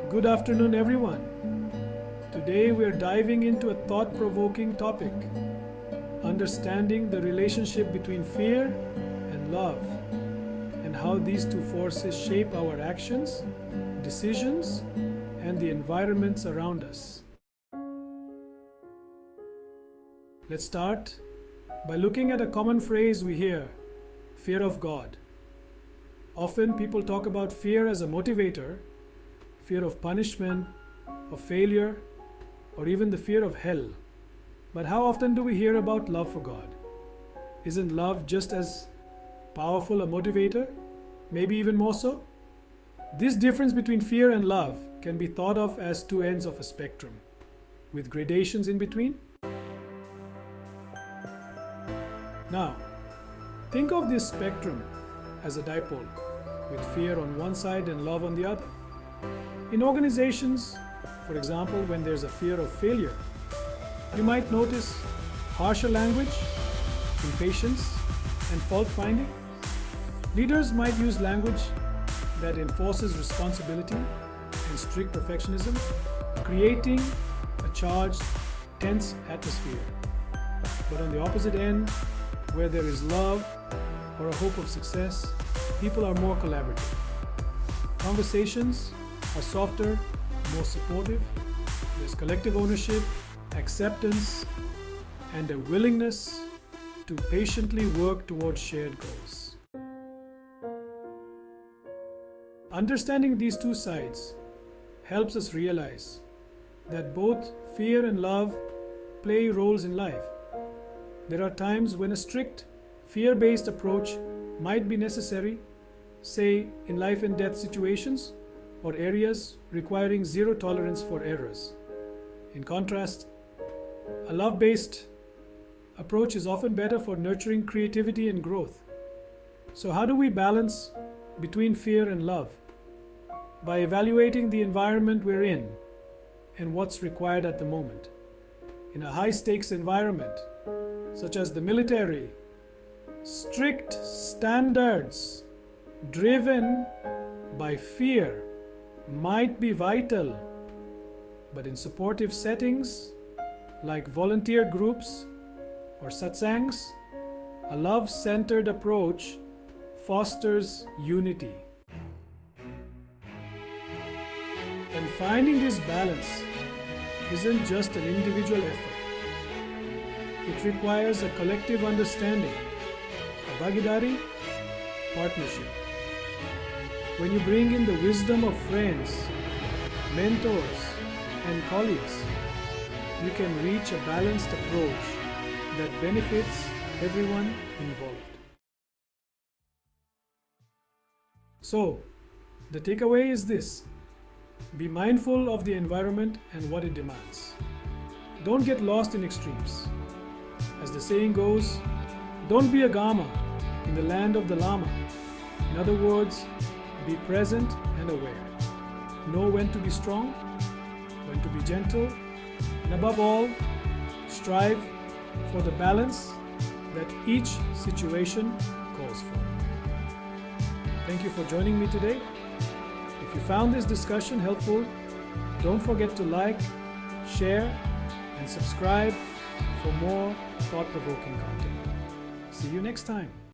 Good afternoon, everyone. Today we're diving into a thought-provoking topic, understanding the relationship between fear and love, and how these two forces shape our actions, decisions, and the environments around us. Let's start by looking at a common phrase we hear, fear of God. Often people talk about fear as a motivator, fear of punishment, of failure, or even the fear of hell. But how often do we hear about love for God? Isn't love just as powerful a motivator? Maybe even more so? This difference between fear and love can be thought of as two ends of a spectrum, with gradations in between. Now, think of this spectrum as a dipole, with fear on one side and love on the other. In organizations, for example, when there's a fear of failure, you might notice harsher language, impatience, and fault finding. Leaders might use language that enforces responsibility and strict perfectionism, creating a charged, tense atmosphere. But on the opposite end, where there is love or a hope of success, people are more collaborative. Conversations are softer, more supportive. There's collective ownership, acceptance, and a willingness to patiently work towards shared goals. Understanding these two sides helps us realize that both fear and love play roles in life. There are times when a strict, fear-based approach might be necessary, say in life and death situations or areas requiring zero tolerance for errors. In contrast, a love-based approach is often better for nurturing creativity and growth. So how do we balance between fear and love? By evaluating the environment we're in and what's required at the moment. In a high-stakes environment, such as the military, strict standards driven by fear might be vital, but in supportive settings like volunteer groups or satsangs, a love-centered approach fosters unity. And finding this balance isn't just an individual effort. It requires a collective understanding, a bhagidari, partnership. When you bring in the wisdom of friends, mentors, and colleagues, you can reach a balanced approach that benefits everyone involved. So, the takeaway is this: be mindful of the environment and what it demands. Don't get lost in extremes. As the saying goes, don't be a Gama in the land of the Lama. In other words, be present and aware. Know when to be strong, when to be gentle, and above all, strive for the balance that each situation calls for. Thank you for joining me today. If you found this discussion helpful, don't forget to like, share, and subscribe for more thought-provoking content. See you next time.